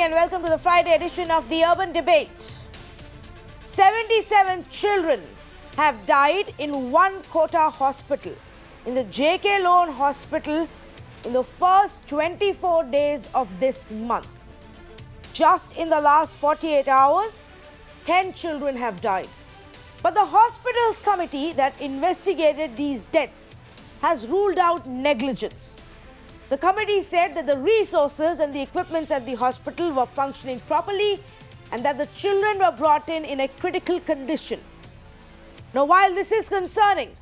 and welcome to the Friday edition of the Urban Debate. 77 children have died in one Kota hospital, in the JK Lon Hospital, in the first 24 days of this month. Just in the last 48 hours, 10 children have died. But the hospital's committee that investigated these deaths has ruled out negligence. The committee said that the resources and the equipments at the hospital were functioning properly and that the children were brought in a critical condition. Now, while this is concerning,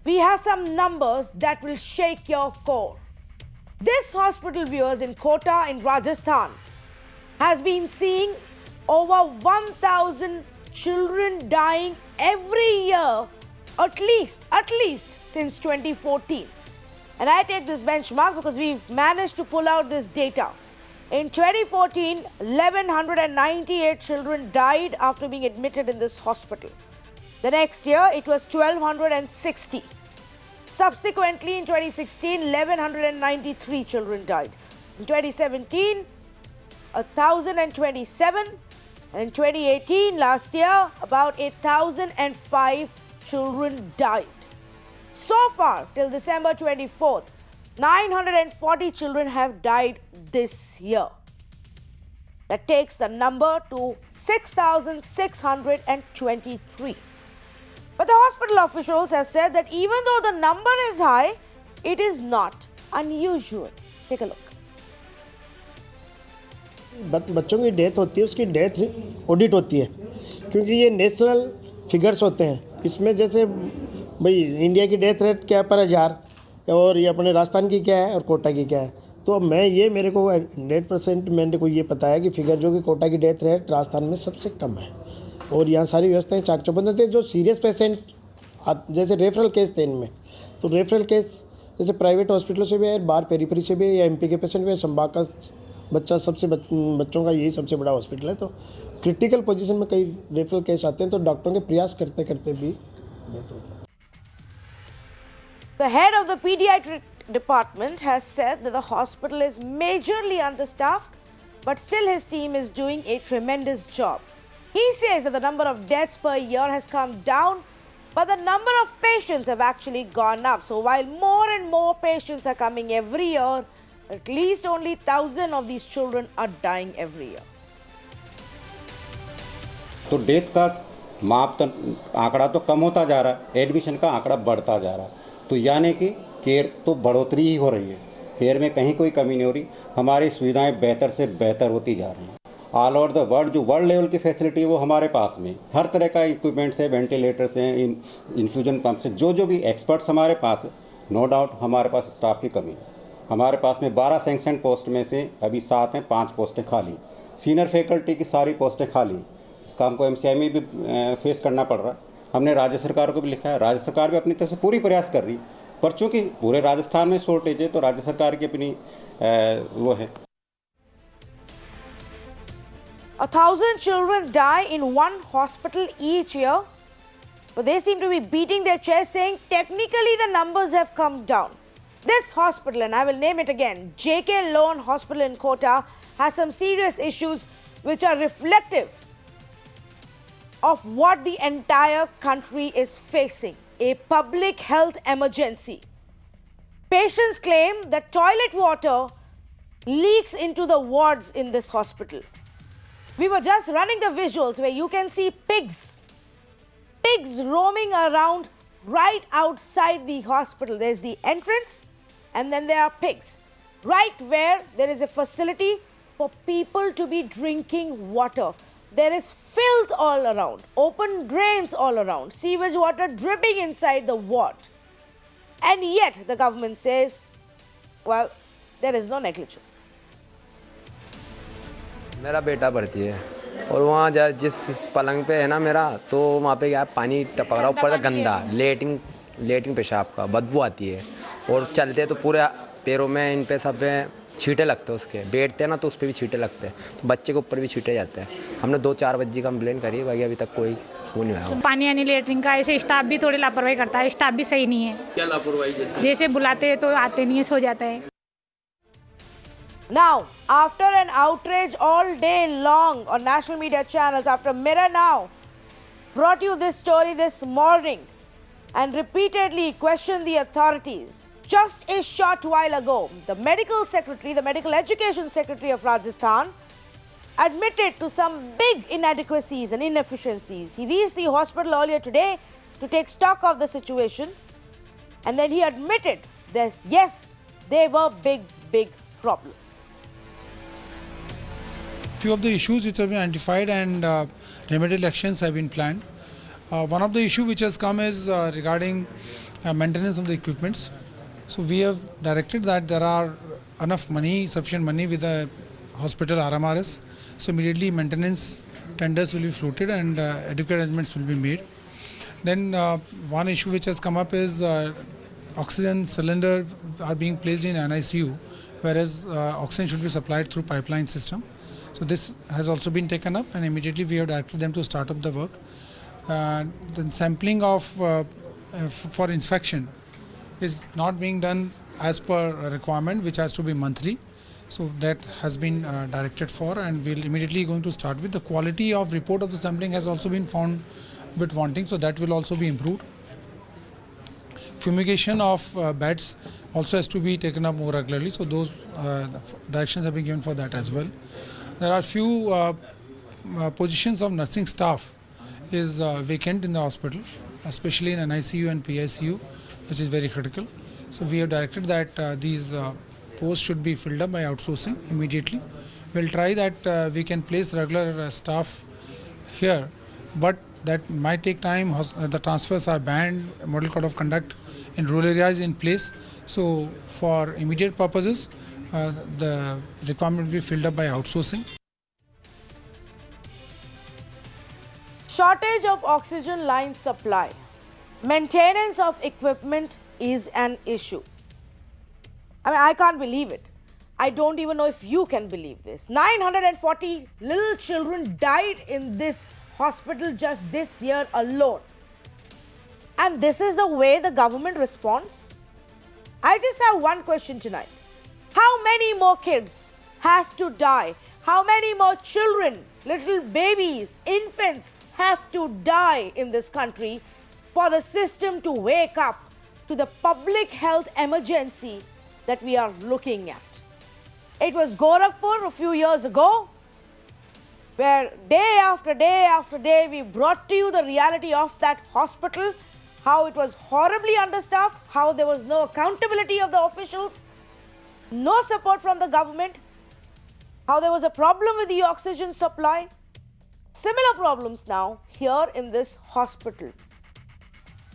we have some numbers that will shake your core. This hospital, viewers, in Kota in Rajasthan has been seeing over 1,000 children dying every year, at least since 2014. And I take this benchmark because we've managed to pull out this data. In 2014, 1,198 children died after being admitted in this hospital. The next year, it was 1,260. Subsequently, in 2016, 1,193 children died. In 2017, 1,027. And in 2018, last year, about 1,005 children died. So far, till December 24th, 940 children have died this year. That takes the number to 6,623. But the hospital officials have said that even though the number is high, it is not unusual. Take a look. बच्चों की death होती है, उसकी death audit होती है, क्योंकि ये national figures होते हैं. इसमें जैसे भाई इंडिया की डेथ रेट क्या है पर हज़ार, और ये अपने राजस्थान की क्या है और कोटा की क्या है. तो मेरे को 100% मैंने को ये पता है कि फिगर जो कि कोटा की डेथ रेट राजस्थान में सबसे कम है, और यहाँ सारी व्यवस्थाएँ चाक चौबंद थे. जो सीरियस पेशेंट जैसे रेफरल केस थे इनमें, तो रेफरल केस जैसे प्राइवेट हॉस्पिटलों से भी है, बाहर पेरीफेरी से भी है, या MP के पेशेंट भी है. संभाग का बच्चों का यही सबसे बड़ा हॉस्पिटल है. तो क्रिटिकल पोजीशन में कई रेफरल केस आते हैं, तो डॉक्टरों के प्रयास करते करते भी डेथ हो जाती है. The head of the pediatric department has said that the hospital is majorly understaffed, but still his team is doing a tremendous job. He says that the number of deaths per year has come down, but the number of patients have actually gone up. So while more and more patients are coming every year, at least only 1,000 of these children are dying every year. तो death का माप तो आंकड़ा तो कम होता जा रहा है, एडमिशन का आंकड़ा बढ़ता जा रहा है. तो यानी कि केयर तो बढ़ोतरी ही हो रही है, केयर में कहीं कोई कमी नहीं हो रही. हमारी सुविधाएं बेहतर से बेहतर होती जा रही हैं. ऑल ओवर द वर्ल्ड जो वर्ल्ड लेवल की फैसिलिटी है वो हमारे पास में, हर तरह का इक्विपमेंट्स है, वेंटिलेटर्स हैं, इन्फ्यूजन पंप से जो भी एक्सपर्ट्स हमारे पास है. नो डाउट हमारे पास स्टाफ की कमी है. हमारे पास में 12 सैंक्शन पोस्ट में से अभी 7 में 5 पोस्टें खाली. सीनियर फैकल्टी की सारी पोस्टें खाली. इसका हमको MCI में भी फेस करना पड़ रहा है. हमने राज्य सरकार को भी लिखा है, राज्य सरकार भी अपनी तरफ से पूरी प्रयास कर रही, पर चूँकि पूरे राजस्थान में शॉर्टेज है तो राज्य सरकार की अपनी वो है. 1,000 children die in one hospital each year, but they seem to be beating their chest saying technically the numbers have come down. This hospital, and I will name it again, JK Lon Hospital in Kota, has some serious issues which are reflective of what the entire country is facing, a public health emergency. Patients claim that toilet water leaks into the wards in this hospital. We were just running the visuals where you can see pigs roaming around right outside the hospital. There's the entrance and then there are pigs. Right where there is a facility for people to be drinking water. There is filth all around, open drains all around, sewage water dripping inside the ward. And yet the government says, well, there is no negligence. मेरा बेटा भर्ती है और वहाँ जिस पलंग पे है ना मेरा, तो वहाँ पे क्या पानी टपक रहा ऊपर से गंदा, लेटिंग पेशाब का बदबू आती है. और चलते तो पूरे पैरों में इन पे सब छींटे लगते हैं, उसके बैठते हैं ना तो उस पर भी छींटे लगते हैं, तो बच्चे के ऊपर भी छींटे जाते हैं. हमने 2-4 बजे कंप्लेन करी, भाई अभी तक कोई वो नहीं आया. पानी यानी लेटरिन का ऐसे स्टाफ भी थोड़ी लापरवाही करता है, स्टाफ भी सही नहीं है. क्या लापरवाही? जैसे बुलाते हैं तो आते नहीं है, सो जाता है. Now, after an outrage all day long on national media channels, after Mirror Now brought you this story this morning and repeatedly questioned the authorities, just a short while ago, the medical secretary, the medical education secretary of Rajasthan, admitted to some big inadequacies and inefficiencies. He reached the hospital earlier today to take stock of the situation, and then he admitted that yes, there were big problems. Few of the issues which have been identified and remedial actions have been planned. One of the issue which has come is regarding maintenance of the equipments. So we have directed that there are enough money, sufficient money with the hospital RMRS. So immediately maintenance tenders will be floated and adequate arrangements will be made. Then one issue which has come up is oxygen cylinder are being placed in NICU, whereas oxygen should be supplied through pipeline system. So this has also been taken up, and immediately we have directed them to start up the work. Then sampling of for inspection is not being done as per requirement, which has to be monthly. So that has been directed for, and we'll immediately going to start with. The quality of report of the sampling has also been found a bit wanting, so that will also be improved. Fumigation of beds also has to be taken up more regularly, so those directions have been given for that as well. There are few positions of nursing staff is vacant in the hospital, especially in NICU and PICU, which is very critical. So we have directed that these posts should be filled up by outsourcing immediately. We'll try that we can place regular staff here, but that might take time. The transfers are banned, model code of conduct in rural areas in place. So for immediate purposes, the requirement will be filled up by outsourcing. Shortage of oxygen line supply. Maintenance of equipment is an issue. I mean, I can't believe it. I don't even know if you can believe this. 940 little children died in this hospital just this year alone. And this is the way the government responds? I just have one question tonight. How many more kids have to die? How many more children, little babies, infants have to die in this country for the system to wake up to the public health emergency that we are looking at? It was Gorakhpur a few years ago, where day after day we brought to you the reality of that hospital, how it was horribly understaffed, how there was no accountability of the officials, no support from the government, how there was a problem with the oxygen supply. Similar problems now here in this hospital.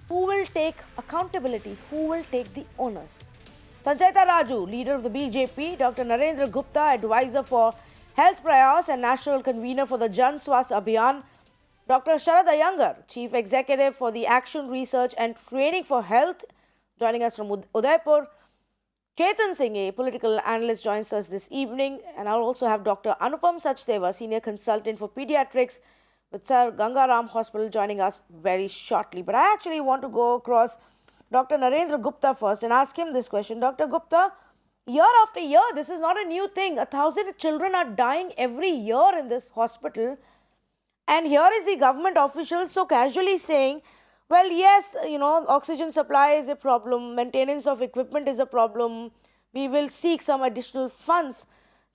Who will take accountability? Who will take the onus? Sanjayta Raju, leader of the BJP, Dr. Narendra Gupta, advisor for Health Prayas and national convener for the Jan Swasth Abhiyan, Dr. Sharad Iyengar, chief executive for the Action Research and Training for Health, joining us from Udaipur. Chetan Singh, a political analyst, joins us this evening. And I'll also have Dr. Anupam Sachdeva, senior consultant for pediatrics with Sir Gangaram Hospital, joining us very shortly. But I actually want to go across Dr. Narendra Gupta first and ask him this question. Dr. Gupta, year after year, this is not a new thing. 1,000 children are dying every year in this hospital. And here is the government official so casually saying, well, yes, oxygen supply is a problem, maintenance of equipment is a problem, we will seek some additional funds.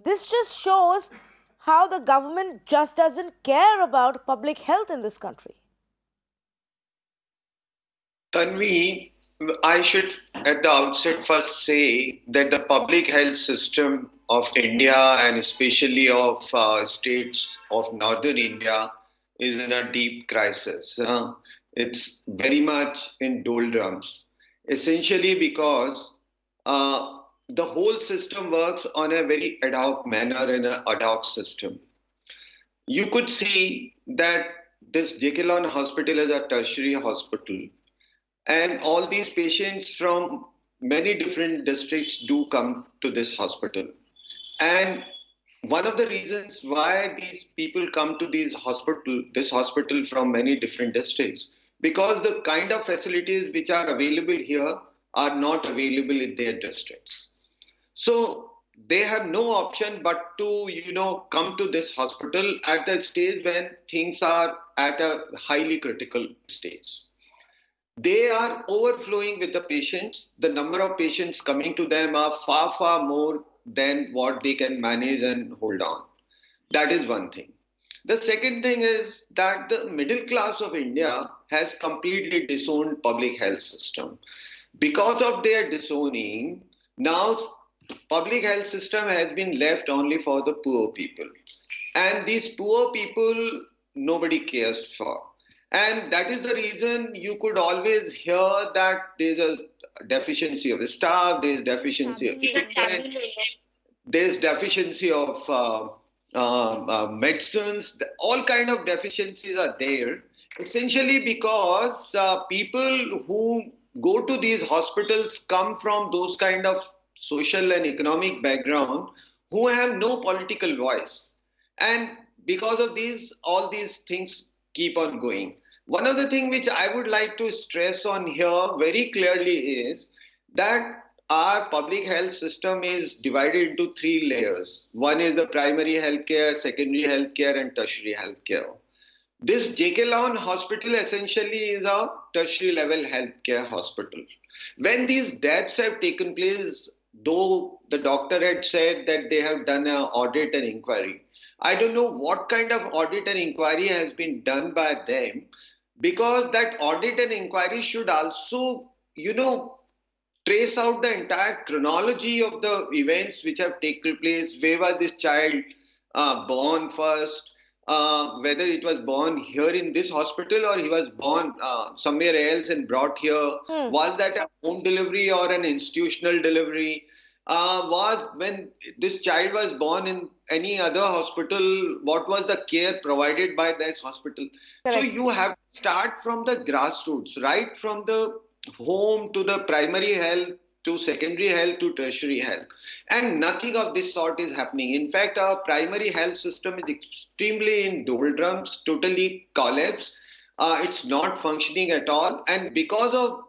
This just shows how the government just doesn't care about public health in this country. Tanvi, I should at the outset first say that the public health system of India and especially of states of northern India is in a deep crisis. It's very much in doldrums, essentially because the whole system works on a very ad hoc manner in an ad hoc system. You could see that this JK Lon Hospital is a tertiary hospital, and all these patients from many different districts do come to this hospital. And one of the reasons why these people come to this hospital from many different districts, because the kind of facilities which are available here are not available in their districts. So they have no option but to, come to this hospital at the stage when things are at a highly critical stage. They are overflowing with the patients. The number of patients coming to them are far, far more than what they can manage and hold on. That is one thing. The second thing is that the middle class of India has completely disowned public health system. Because of their disowning, now public health system has been left only for the poor people. And these poor people, nobody cares for. And that is the reason you could always hear that there's a deficiency of staff, there's deficiency of equipment, there's deficiency of medicines, all kind of deficiencies are there. Essentially because people who go to these hospitals come from those kind of social and economic background who have no political voice. And because of these, all these things keep on going. One of the things which I would like to stress on here very clearly is that our public health system is divided into three layers. One is the primary healthcare, secondary healthcare, and tertiary healthcare. This JK Lon Hospital essentially is a tertiary level healthcare hospital. When these deaths have taken place, though the doctor had said that they have done an audit and inquiry, I don't know what kind of audit and inquiry has been done by them, because that audit and inquiry should also, trace out the entire chronology of the events which have taken place. Where was this child born first? Whether it was born here in this hospital or he was born somewhere else and brought here. Was that a home delivery or an institutional delivery? Was when this child was born in any other hospital, what was the care provided by this hospital? Correct. So you have to start from the grassroots, right from the home to the primary health to secondary health to tertiary health. And nothing of this sort is happening. In fact, our primary health system is extremely in doldrums, totally collapsed. It's not functioning at all. And because of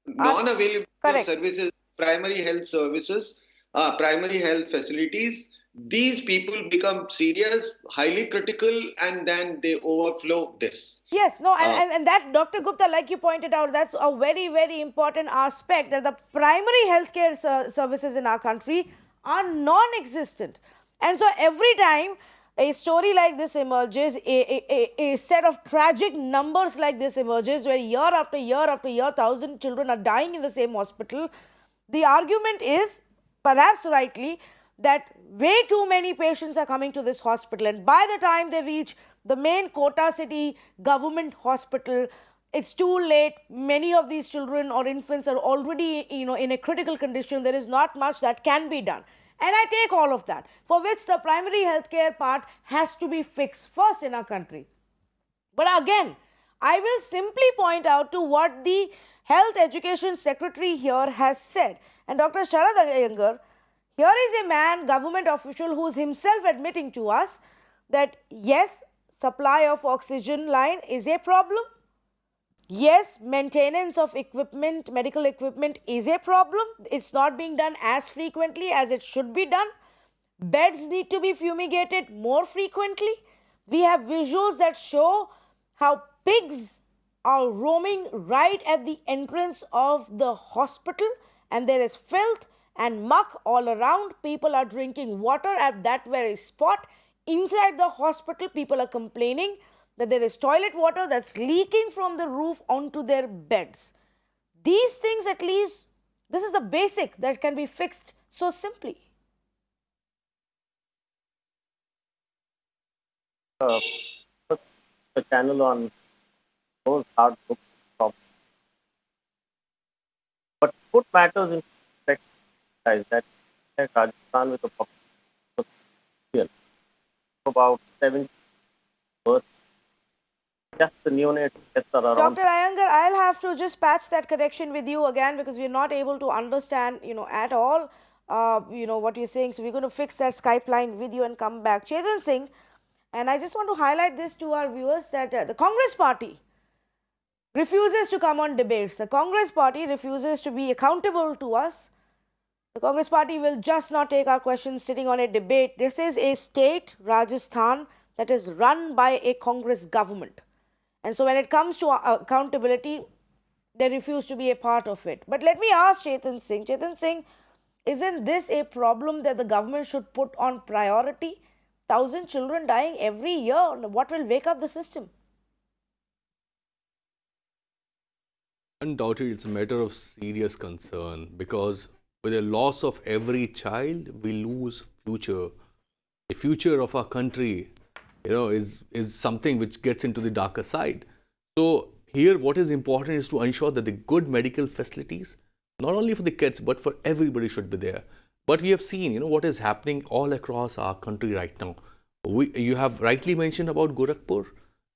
non-availability of correct. services, primary health services, primary health facilities, these people become serious, highly critical, and then they overflow this. Yes, no, and that, Dr. Gupta, like you pointed out, that's a very, very important aspect, that the primary healthcare services in our country are non-existent. And so every time a story like this emerges, a set of tragic numbers like this emerges, where year after year after year, 1,000 children are dying in the same hospital, the argument is, perhaps rightly, that way too many patients are coming to this hospital, and by the time they reach the main Kota city government hospital, it's too late. Many of these children or infants are already, in a critical condition. There is not much that can be done. And I take all of that, for which the primary healthcare part has to be fixed first in our country. But again, I will simply point out to what the Health Education Secretary here has said. And Dr. Sharad Iyengar, here is a man, government official, who is himself admitting to us that yes, supply of oxygen line is a problem. Yes, maintenance of equipment, medical equipment is a problem. It's not being done as frequently as it should be done. Beds need to be fumigated more frequently. We have visuals that show how pigs are roaming right at the entrance of the hospital, and there is filth and muck all around. People are drinking water at that very spot. Inside the hospital, people are complaining that there is toilet water that's leaking from the roof onto their beds. These things, at least, this is the basic that can be fixed so simply. The channel on those hard books problems. But what matters in fact is that Rajasthan with a population of about 70 births, just the neonates deaths are around. Dr. Iyengar, I'll have to just patch that connection with you again, because we're not able to understand, at all, what you're saying. So we're going to fix that Skype line with you and come back. Chetan Singh, and I just want to highlight this to our viewers, that the Congress party refuses to come on debates. The Congress party refuses to be accountable to us. The Congress party will just not take our questions sitting on a debate. This is a state, Rajasthan, that is run by a Congress government. And so when it comes to accountability, they refuse to be a part of it. But let me ask Chetan Singh. Chetan Singh, isn't this a problem that the government should put on priority? 1,000 children dying every year. What will wake up the system? Undoubtedly, it's a matter of serious concern because with the loss of every child, we lose future. The future of our country, is something which gets into the darker side. So here, what is important is to ensure that the good medical facilities, not only for the kids but for everybody, should be there. But we have seen, what is happening all across our country right now. You have rightly mentioned about Gorakhpur.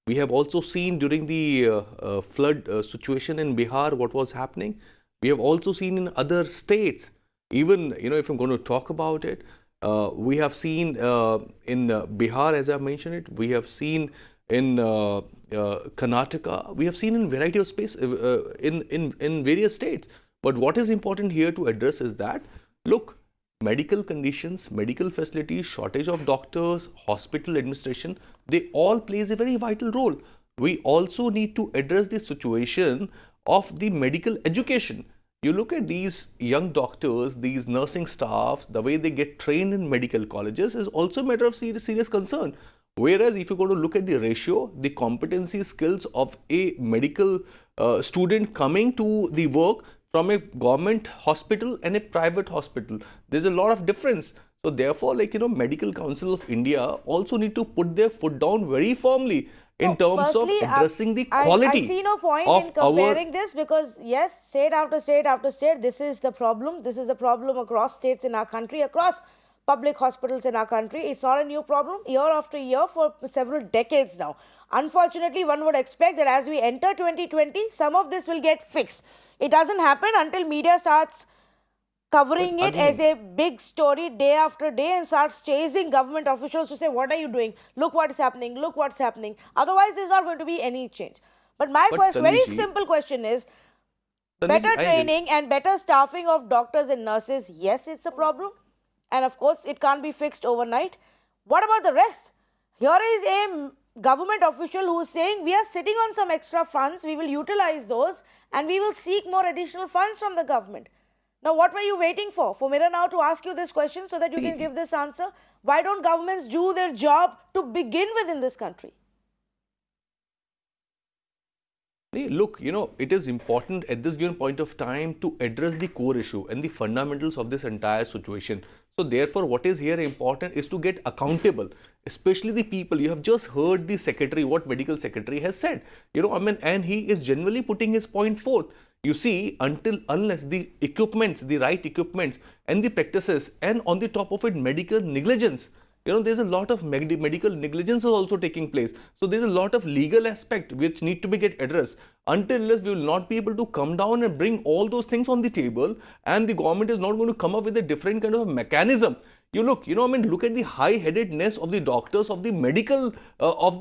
We have also seen during the flood situation in Bihar what was happening. We have also seen in other states. Even, if I'm going to talk about it, we have seen in Bihar, as I mentioned it, we have seen in Karnataka, we have seen in variety of space in various states. But what is important here to address is that, look, medical conditions, medical facilities, shortage of doctors, hospital administration, they all plays a very vital role. We also need to address the situation of the medical education. You look at these young doctors, these nursing staffs, the way they get trained in medical colleges is also a matter of serious concern. Whereas if you go to look at the ratio, the competency skills of a medical student coming to the work from a government hospital and a private hospital, there's a lot of difference. So therefore, Medical Council of India also need to put their foot down very firmly in terms of addressing the quality. I see no point in comparing this because, yes, state after state after state, this is the problem. This is the problem across states in our country, across public hospitals in our country. It's not a new problem. Year after year for several decades now. Unfortunately, one would expect that as we enter 2020, some of this will get fixed. It doesn't happen until media starts covering it as a big story day after day and starts chasing government officials to say, what are you doing? Look what's happening. Look what's happening. Otherwise, there's not going to be any change. But my very simple question is, better training and better staffing of doctors and nurses, yes, it's a problem. And of course, it can't be fixed overnight. What about the rest? Here is a government official who is saying, we are sitting on some extra funds, we will utilize those and we will seek more additional funds from the government. Now, what were you waiting for? For Mira now to ask you this question so that you can give this answer. Why don't governments do their job to begin with in this country? Look, it is important at this given point of time to address the core issue and the fundamentals of this entire situation. So therefore, what is here important is to get accountable, especially the people. You have just heard the secretary, what medical secretary has said, and he is generally putting his point forth. You see, unless the equipments, the right equipments and the practices, and on the top of it, medical negligence, there's a lot of medical negligence is also taking place. So there's a lot of legal aspect which need to be get addressed. Until we will not be able to come down and bring all those things on the table, and the government is not going to come up with a different kind of mechanism. You look, look at the high-headedness of the doctors of the medical, of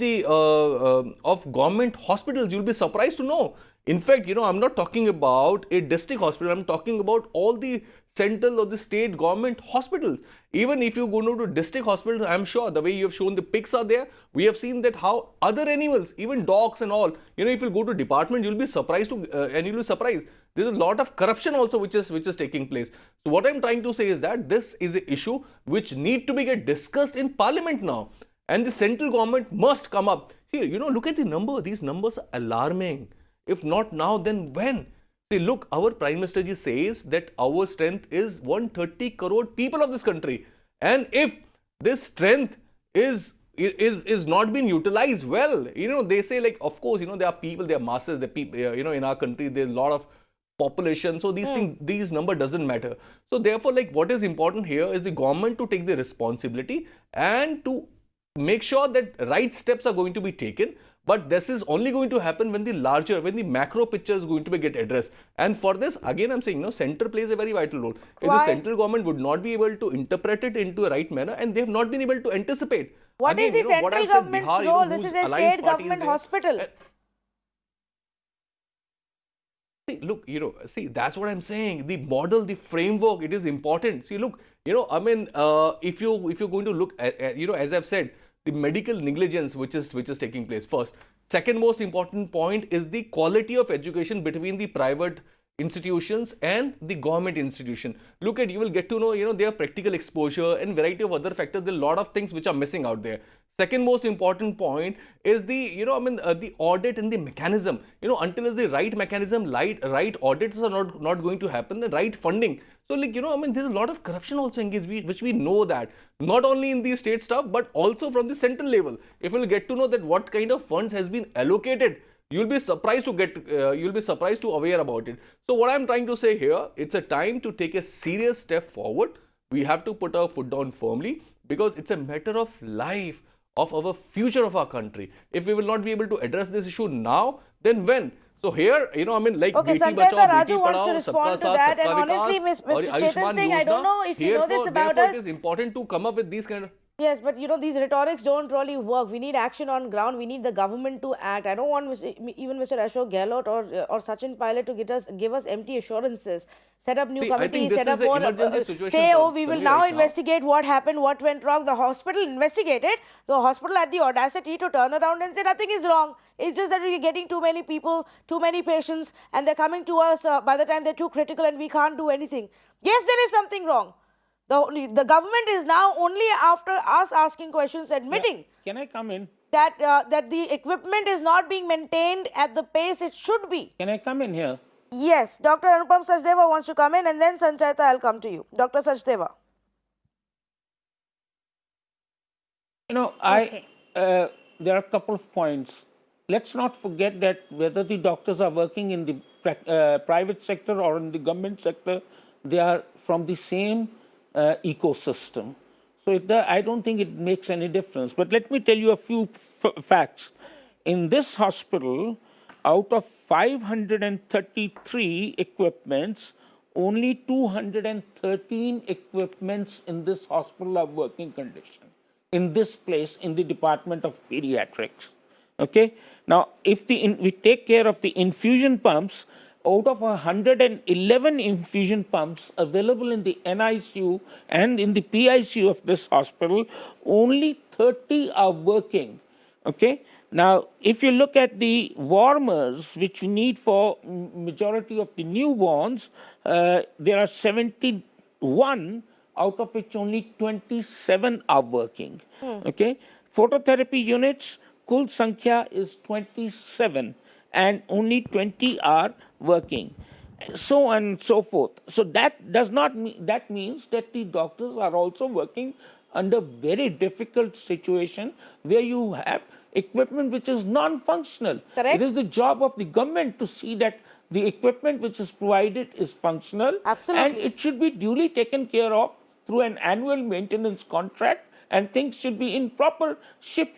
government hospitals. You'll be surprised to know. In fact, I'm not talking about a district hospital. I'm talking about all the central or the state government hospitals. Even if you go to district hospitals, I'm sure the way you have shown the pics are there. We have seen that how other animals, even dogs and all, if you go to department, you'll be surprised and you'll be surprised. There's a lot of corruption also which is taking place. So what I'm trying to say is that this is an issue which need to be get discussed in parliament now. And the central government must come up. Here, look at the number. These numbers are alarming. If not now, then when? See, look, our Prime Minister ji says that our strength is 130 crore people of this country. And if this strength is not being utilized well, they say like, of course, there are people, there are masses, there are people, in our country, there's a lot of population. So these things, these number doesn't matter. So therefore, like what is important here is the government to take the responsibility and to make sure that right steps are going to be taken. But this is only going to happen when the macro picture is going to be get addressed. And for this, again, I'm saying, center plays a very vital role. If the central government would not be able to interpret it into a right manner, and they have not been able to anticipate. What is the central government's role? This is a state government hospital. See, look, see, that's what I'm saying. The model, the framework, it is important. See, look, I mean, if you're going to look at, as I've said, the medical negligence which is taking place first. Second most important point is the quality of education between the private institutions and the government institution. Look at, you will get to know, their practical exposure and variety of other factors. There are a lot of things which are missing out there. Second most important point is the, the audit and the mechanism. Until the right mechanism, right audits are not going to happen, the right funding. So, like, there's a lot of corruption also engaged, which we know that, not only in the state stuff, but also from the central level. If we'll get to know that what kind of funds has been allocated, you'll be surprised to aware about it. So what I'm trying to say here, it's a time to take a serious step forward. We have to put our foot down firmly, because it's a matter of life, of our future of our country. If we will not be able to address this issue now, then when? So here, like, okay, Sanjay Raju wants to respond to that, and honestly, Mr. Chetan Singh, I don't know if you know this about us. It is important to come up with these kind of... Yes, but these rhetorics don't really work. We need action on ground. We need the government to act. I don't want even Mr. Ashok Gehlot or Sachin Pilot to give us empty assurances. Set up new committees, set up more, say, oh, we will now investigate what happened, what went wrong. The hospital investigated. The hospital had the audacity to turn around and say nothing is wrong. It's just that we're getting too many people, too many patients, and they're coming to us by the time they're too critical and we can't do anything. Yes, there is something wrong. The government is now only after us asking questions admitting. Yeah. Can I come in? That the equipment is not being maintained at the pace it should be. Can I come in here? Yes, Dr. Anupam Sachdeva wants to come in, and then Sanchayata, I'll come to you. Dr. Sachdeva. There are a couple of points. Let's not forget that whether the doctors are working in the private sector or in the government sector, they are from the same ecosystem. So I don't think it makes any difference. But let me tell you a few facts. In this hospital, out of 533 equipments, only 213 equipments in this hospital are working condition. In this place, in the Department of Pediatrics. Okay. Now, if we take care of the infusion pumps, out of 111 infusion pumps available in the NICU and in the PICU of this hospital, only 30 are working. Okay. Now, if you look at the warmers, which we need for majority of the newborns, there are 71, out of which only 27 are working. Okay. Phototherapy units, Kul Sankhya is 27, and only 20 are working, so on and so forth. So that does not mean, that means that the doctors are also working under very difficult situation where you have equipment which is non-functional. It is the job of the government to see that the equipment which is provided is functional. Absolutely. And it should be duly taken care of through an annual maintenance contract, and things should be in proper shape.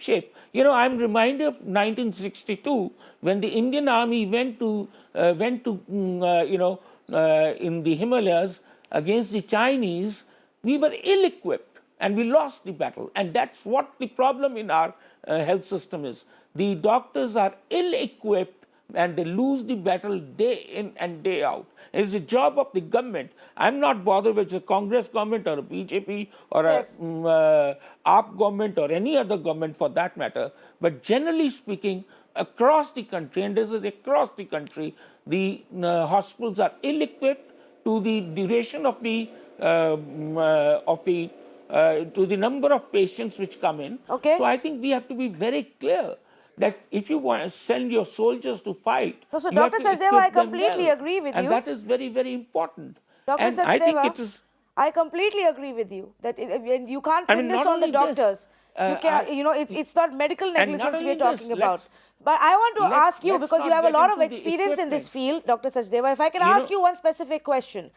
I'm reminded of 1962 when the Indian Army went to in the Himalayas against the Chinese. We were ill-equipped and we lost the battle. And that's what the problem in our health system is. The doctors are ill-equipped and they lose the battle day in and day out. It's a job of the government. I'm not bothered with a Congress government or a BJP or a AAP government or any other government for that matter. But generally speaking, across the country, and this is across the country, the hospitals are ill-equipped to the duration of the to the number of patients which come in. Okay. So I think we have to be very clear that if you want to send your soldiers to fight, no, so you Dr. have to Sachdeva, I equip them completely well. agree with and you. And that is very, very important. Dr. And Sachdeva, I think it is, I completely agree with you that you can't pin this on the doctors. It's not medical negligence we're talking about. But I want to ask you, because you have a lot of experience in this field, Dr. Sachdeva, if I can ask you one specific question.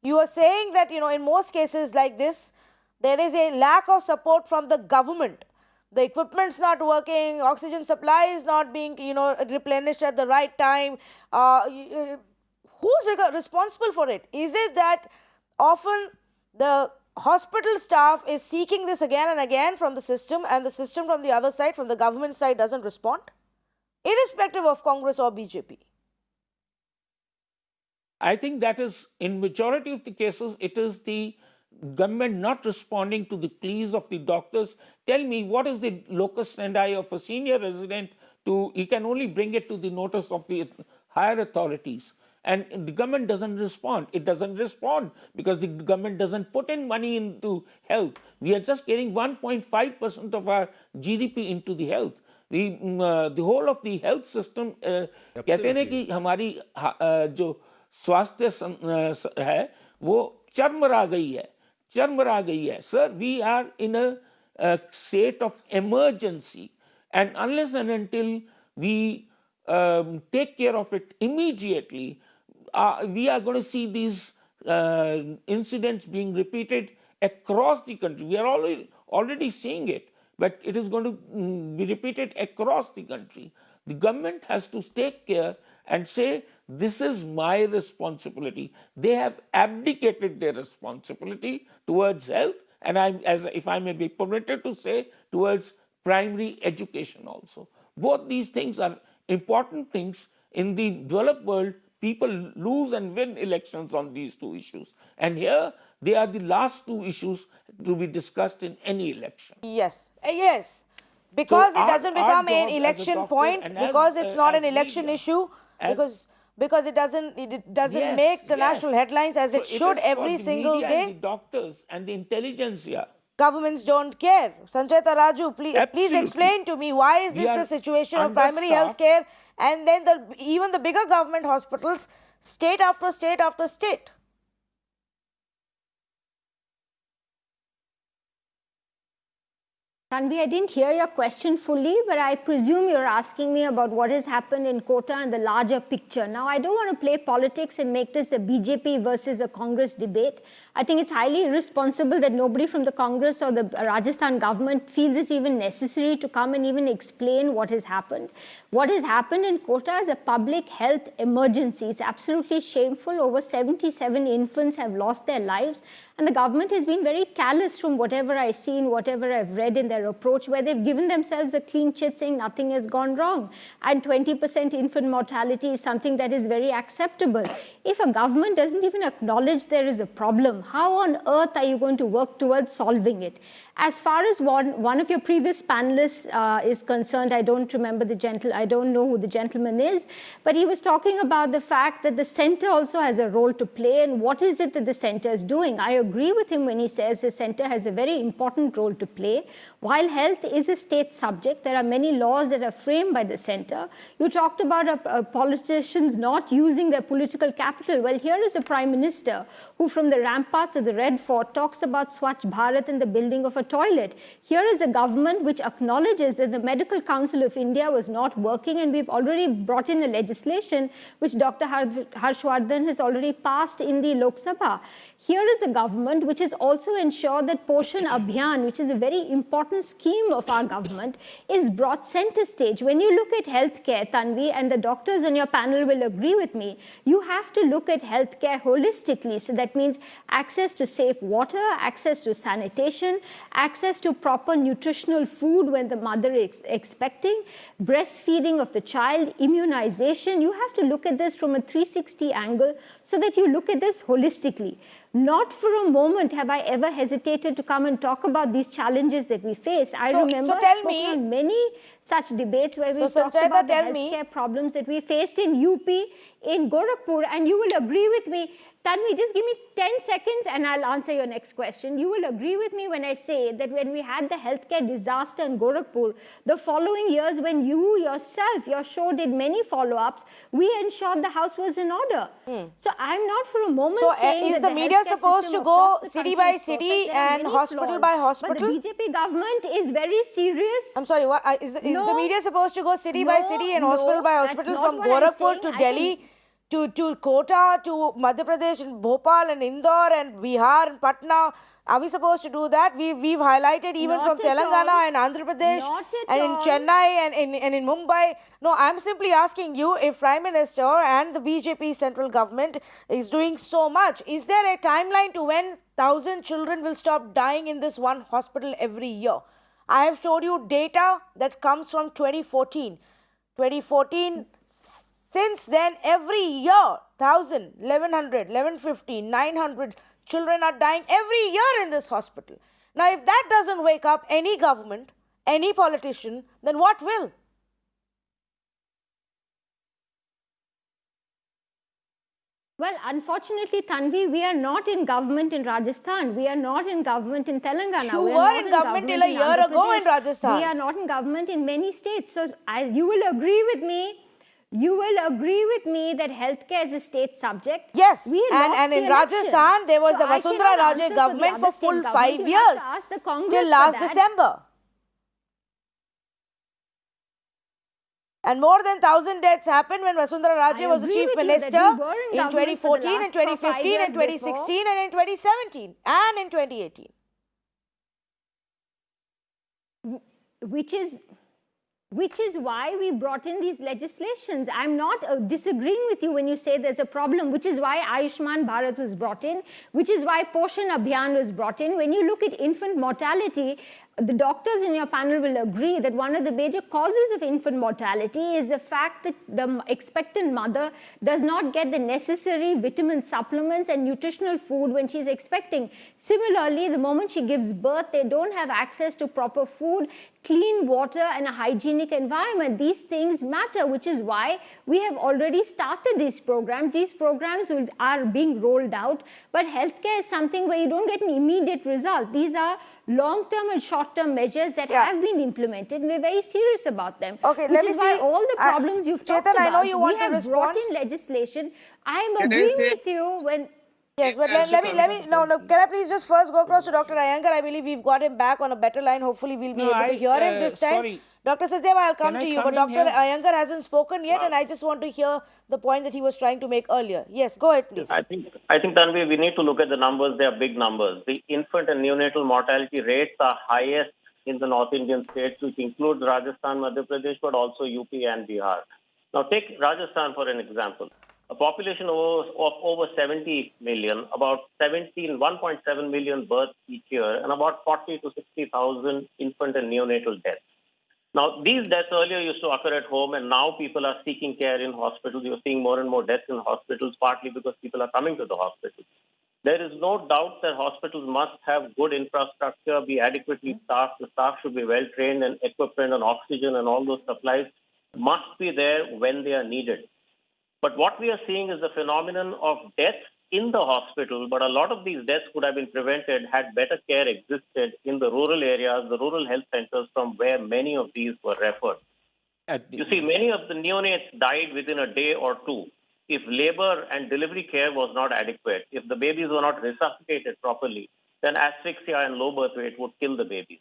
You are saying that, in most cases like this, there is a lack of support from the government. The equipment's not working, oxygen supply is not being, replenished at the right time. Who's responsible for it? Is it that often the hospital staff is seeking this again and again from the system, and the system from the other side, from the government side, doesn't respond, irrespective of Congress or BJP? I think that is, in majority of the cases, it is the government not responding to the pleas of the doctors. Tell me, what is the locus standi of a senior resident he can only bring it to the notice of the higher authorities. And the government doesn't respond. It doesn't respond because the government doesn't put in money into health. We are just getting 1.5% of our GDP into the health. The whole of the health system, कहते हैं कि हमारी जो स्वास्थ्य है वो चरमरा गई है. Sir, we are in a state of emergency, and unless and until we take care of it immediately, we are going to see these incidents being repeated across the country. We are already seeing it, but it is going to be repeated across the country. The government has to take care and say, this is my responsibility. They have abdicated their responsibility towards health, and if I may be permitted to say, towards primary education also. Both these things are important things. In the developed world, people lose and win elections on these two issues. And here, they are the last two issues to be discussed in any election. Yes. Because it doesn't become an election point, because it's not an election issue, because it doesn't make the national headlines as it should every single day. And the doctors and the intelligentsia. Governments don't care. Sancheta Raju, please explain to me, why is this the situation of primary health care, and then even the bigger government hospitals, state after state after state? Tanvi, I didn't hear your question fully, but I presume you're asking me about what has happened in Kota and the larger picture. Now, I don't want to play politics and make this a BJP versus a Congress debate. I think it's highly irresponsible that nobody from the Congress or the Rajasthan government feels it's even necessary to come and even explain what has happened. What has happened in Kota is a public health emergency. It's absolutely shameful. Over 77 infants have lost their lives. And the government has been very callous from whatever I've seen, whatever I've read in their approach, where they've given themselves a clean chit saying nothing has gone wrong. And 20% infant mortality is something that is very acceptable. If a government doesn't even acknowledge there is a problem, how on earth are you going to work towards solving it? As far as one of your previous panelists is concerned, I don't remember I don't know who the gentleman is, but he was talking about the fact that the center also has a role to play, and what is it that the center is doing. I agree with him when he says the center has a very important role to play. While health is a state subject, there are many laws that are framed by the center. You talked about politicians not using their political capital. Well, here is a prime minister who, from the ramparts of the Red Fort, talks about Swachh Bharat and the building of a toilet. Here is a government which acknowledges that the Medical Council of India was not working, and we've already brought in a legislation which Dr. Harshvardhan has already passed in the Lok Sabha. Here is a government which has also ensured that Poshan Abhiyan, which is a very important scheme of our government, is brought center stage. When you look at healthcare, Tanvi, and the doctors on your panel will agree with me, you have to look at healthcare holistically. So that means access to safe water, access to sanitation, access to proper nutritional food when the mother is expecting, breastfeeding of the child, immunization. You have to look at this from a 360 angle so that you look at this holistically. Not for a moment have I ever hesitated to come and talk about these challenges that we face. I remember on many such debates where we talked about the healthcare problems that we faced in UP, in Gorakhpur, and you will agree with me. Tanvi, just give me 10 seconds and I'll answer your next question. You will agree with me when I say that when we had the healthcare disaster in Gorakhpur, the following years when you yourself, your show did many follow-ups, we ensured the house was in order. So I'm not for a moment saying is that the media supposed to go city by city and hospital by hospital? But the BJP government is very serious. I'm sorry, is the media supposed to go city by city and hospital by hospital from Gorakhpur to Delhi? To Kota, to Madhya Pradesh, and Bhopal, and Indore, and Bihar, and Patna. Are we supposed to do that? We've highlighted even from Telangana and Andhra Pradesh, and in Chennai and in Mumbai. No, I'm simply asking you, if Prime Minister and the BJP central government is doing so much, is there a timeline to when 1,000 children will stop dying in this one hospital every year? I have showed you data that comes from 2014. 2014, Since then, every year, 1,000, 1,100, 1,150, 900 children are dying every year in this hospital. Now, if that doesn't wake up any government, any politician, then what will? Well, unfortunately, Tanvi, we are not in government in Rajasthan. We are not in government in Telangana. You we were in government till a year ago in Rajasthan. We are not in government in many states. So you will agree with me. You will agree with me that healthcare is a state subject. Yes, and in Rajasthan, there was the Vasundhara Raje government for full 5 years till last December. And more than 1,000 deaths happened when Vasundhara Raje was the chief minister in 2014, in 2015, in 2016, and in 2017, and in 2018. Which is why we brought in these legislations. I'm not disagreeing with you when you say there's a problem, which is why Ayushman Bharat was brought in, which is why Poshan Abhiyan was brought in. When you look at infant mortality, the doctors in your panel will agree that one of the major causes of infant mortality is the fact that the expectant mother does not get the necessary vitamin supplements and nutritional food when she's expecting. Similarly, the moment she gives birth, they don't have access to proper food, clean water, and a hygienic environment. These things matter, which is why we have already started these programs. These programs are being rolled out, but healthcare is something where you don't get an immediate result. These are long-term and short-term measures that have been implemented. We're very serious about them. Okay, which is why all the problems you've talked about, I know you want we have brought in legislation. I'm agreeing with you when... Yes, but let me, no, can I please just first go across to Dr. Iyengar? I believe we've got him back on a better line. Hopefully, we'll be able to hear him this time. Sorry. Dr. Sachdeva, I'll come to you, but Dr. Iyengar hasn't spoken yet, Wow. and I just want to hear the point that he was trying to make earlier. Yes, go ahead, please. I think Tanvi, we need to look at the numbers. They are big numbers. The infant and neonatal mortality rates are highest in the North Indian states, which includes Rajasthan, Madhya Pradesh, but also UP and Bihar. Now, take Rajasthan for an example. A population of over 70 million, about 1.7 million births each year, and about 40 to 60,000 infant and neonatal deaths. Now, these deaths earlier used to occur at home, and now people are seeking care in hospitals. You're seeing more and more deaths in hospitals, partly because people are coming to the hospitals. There is no doubt that hospitals must have good infrastructure, be adequately staffed. The staff should be well trained, and equipment and oxygen and all those supplies must be there when they are needed. But what we are seeing is the phenomenon of death in the hospital, but a lot of these deaths could have been prevented had better care existed in the rural areas, the rural health centers from where many of these were referred. You see, many of the neonates died within a day or two. If labor and delivery care was not adequate, if the babies were not resuscitated properly, then asphyxia and low birth weight would kill the babies.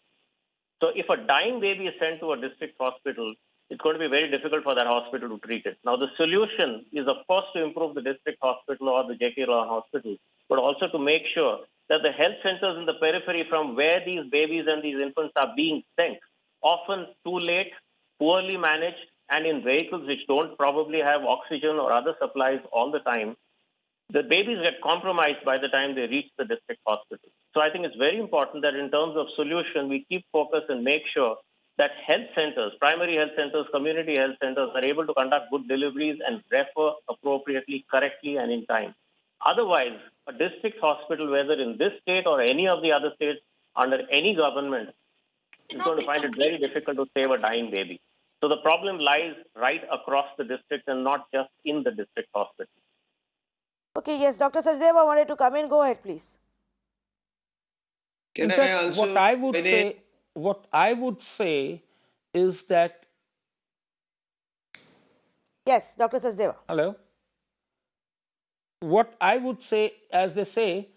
So if a dying baby is sent to a district hospital, it's going to be very difficult for that hospital to treat it. Now, the solution is, of course, to improve the district hospital or the JK Lon Hospital, but also to make sure that the health centers in the periphery from where these babies and these infants are being sent, often too late, poorly managed, and in vehicles which don't probably have oxygen or other supplies all the time, the babies get compromised by the time they reach the district hospital. So I think it's very important that in terms of solution, we keep focus and make sure that health centers, primary health centers, community health centers are able to conduct good deliveries and refer appropriately, correctly, and in time. Otherwise, a district hospital, whether in this state or any of the other states under any government, is going to find it very difficult to save a dying baby. So the problem lies right across the district and not just in the district hospital. Okay, yes, Dr. Sachdeva wanted to come in. Go ahead, please. In fact, what I would say is that... Yes, Dr. Sachdeva. Hello? What I would say, as they say,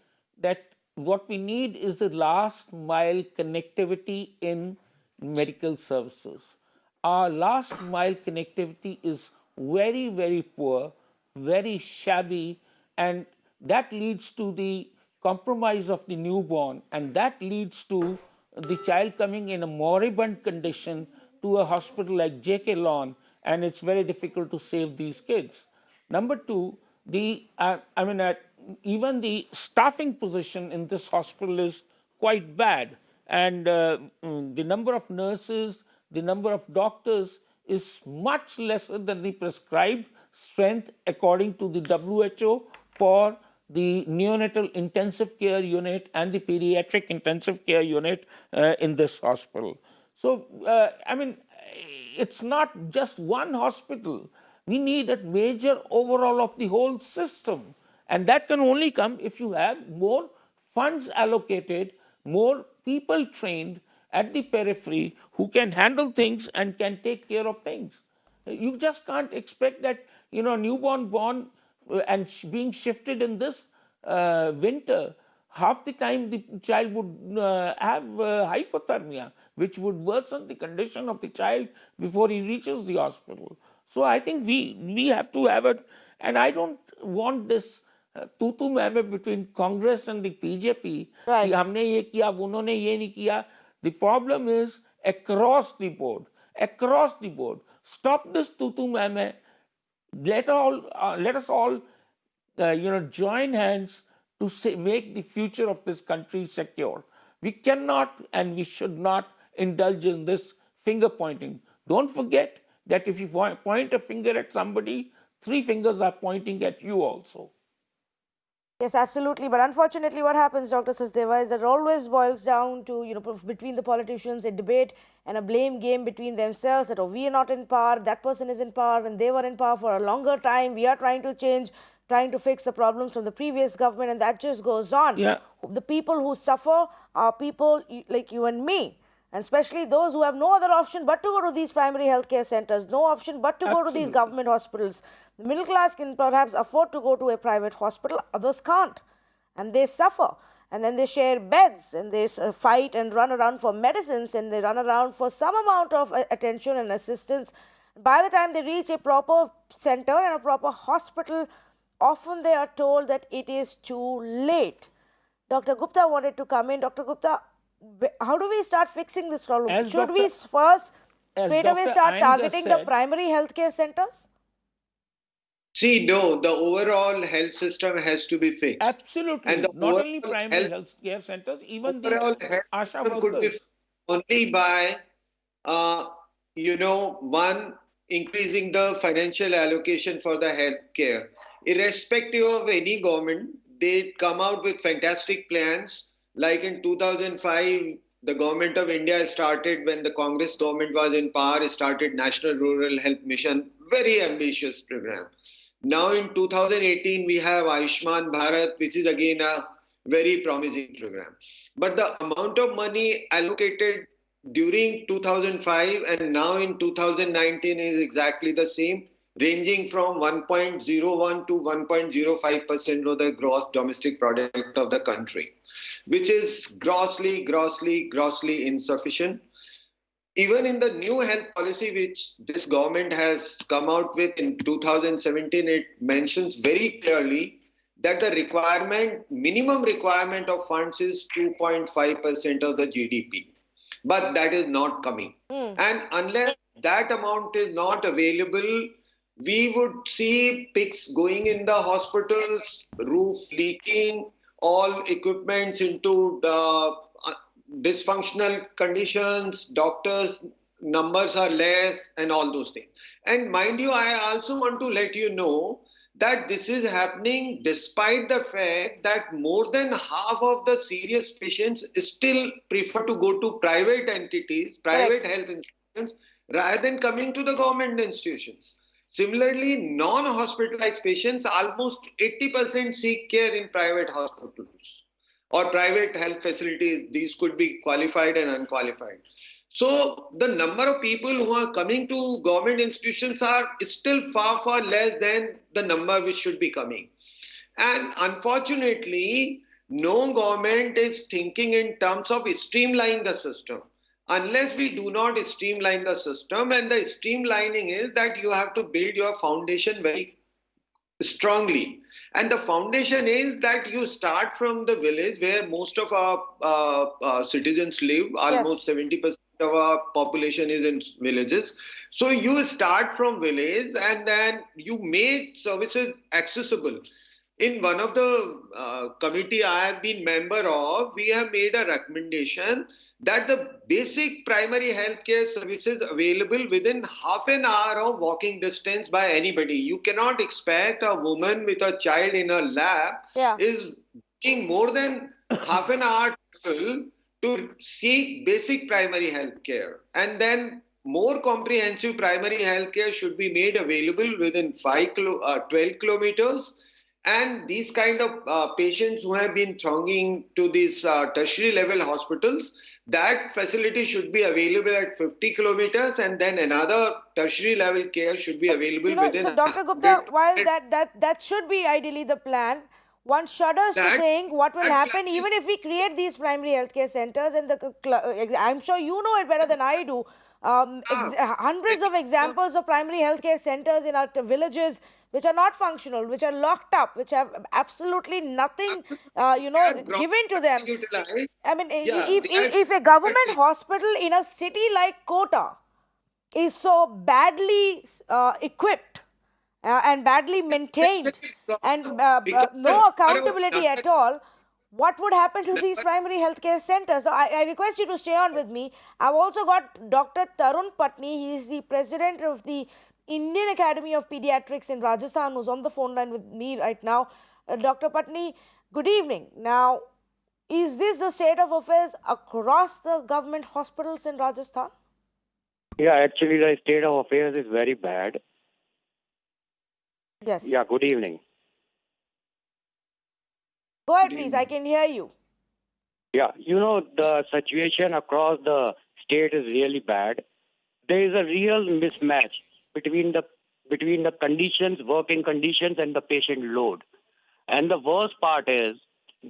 that what we need is a last mile connectivity in medical services. Our last mile connectivity is very, very poor, very shabby, and that leads to the compromise of the newborn, and that leads to the child coming in a moribund condition to a hospital like JK Lon, and it's very difficult to save these kids. Number two, even the staffing position in this hospital is quite bad, and the number of nurses, the number of doctors is much lesser than the prescribed strength according to the WHO for the neonatal intensive care unit and the pediatric intensive care unit in this hospital. So, I mean, it's not just one hospital. We need a major overhaul of the whole system. And that can only come if you have more funds allocated, more people trained at the periphery who can handle things and can take care of things. You just can't expect that, newborn born and being shifted in this winter, half the time the child would have hypothermia, which would worsen the condition of the child before he reaches the hospital. So I think we have to have it, and I don't want this तू मैं between Congress and the BJP. Right. कि हमने ये किया, उन्होंने ये नहीं किया. The problem is across the board. Across the board. Stop this तू मैं. Let us all join hands to make the future of this country secure. We cannot and we should not indulge in this finger pointing. Don't forget that if you point a finger at somebody, 3 fingers are pointing at you also. Yes, absolutely. But unfortunately, what happens, Dr. Sachdeva, is that it always boils down to, between the politicians, a debate and a blame game between themselves that, we are not in power, that person is in power, and they were in power for a longer time. We are trying to change, trying to fix the problems from the previous government, and that just goes on. Yeah. The people who suffer are people like you and me. And especially those who have no other option but to go to these primary healthcare centers, no option but to go to these government hospitals. The middle class can perhaps afford to go to a private hospital, others can't. And they suffer. And then they share beds and they fight and run around for medicines and they run around for some amount of attention and assistance. By the time they reach a proper center and a proper hospital, often they are told that it is too late. Dr. Gupta wanted to come in. Dr. Gupta, how do we start fixing this problem? Should we first straight away start targeting the primary healthcare centers? See, no, the overall health system has to be fixed. Absolutely. And not only primary health care centers, even the ASHA workers. Could be only by, one, increasing the financial allocation for the health care. Irrespective of any government, they come out with fantastic plans. Like in 2005, the government of India started, when the Congress government was in power, started National Rural Health Mission, very ambitious program. Now in 2018, we have Ayushman Bharat, which is again a very promising program. But the amount of money allocated during 2005 and now in 2019 is exactly the same, ranging from 1.01 to 1.05% of the gross domestic product of the country, which is grossly insufficient. Even in the new health policy which this government has come out with in 2017, it mentions very clearly that the minimum requirement of funds is 2.5% of the GDP. But that is not coming. And unless that amount is not available, we would see pigs going in the hospitals, roof leaking, all equipments into dysfunctional conditions, doctors' numbers are less, and all those things. And mind you, I also want to let you know that this is happening despite the fact that more than half of the serious patients still prefer to go to private entities, private health institutions, rather than coming to the government institutions. Similarly, non-hospitalized patients, almost 80% seek care in private hospitals or private health facilities. These could be qualified and unqualified. So the number of people who are coming to government institutions are still far less than the number which should be coming. And unfortunately, no government is thinking in terms of streamlining the system. Unless we do not streamline the system, and the streamlining is that you have to build your foundation very strongly. And the foundation is that you start from the village where most of our citizens live. Almost 70% of our population is in villages. So you start from village and then you make services accessible. in one of the committee I have been member of, we have made a recommendation that the basic primary healthcare services available within half an hour of walking distance by anybody. You cannot expect a woman with a child in her lap Yeah. is taking more than half an hour to seek basic primary health care. And then more comprehensive primary health care should be made available within 12 kilometers. And these kind of patients who have been thronging to these tertiary level hospitals, that facility should be available at 50 kilometers, and then another tertiary level care should be available within So Dr. Gupta, while that should be ideally the plan, one shudders to think what will happen even if we create these primary healthcare centers. And I'm sure you know it better than I do. Hundreds of examples of primary healthcare centers in our villages which are not functional, which are locked up, which have absolutely nothing, given to them. I mean, if a government hospital in a city like Kota is so badly equipped and badly maintained and no accountability at all, what would happen to these primary healthcare centers? So I request you to stay on with me. I've also got Dr. Tarun Patni. He is the president of the Indian Academy of Pediatrics in Rajasthan, who's on the phone line with me right now. Dr. Patni, good evening. Now, is this the state of affairs across the government hospitals in Rajasthan? Yeah, actually the state of affairs is very bad. Yes. Yeah, good evening. Go ahead, please. I can hear you. Yeah, the situation across the state is really bad. There is a real mismatch between the conditions, working conditions, and the patient load. And the worst part is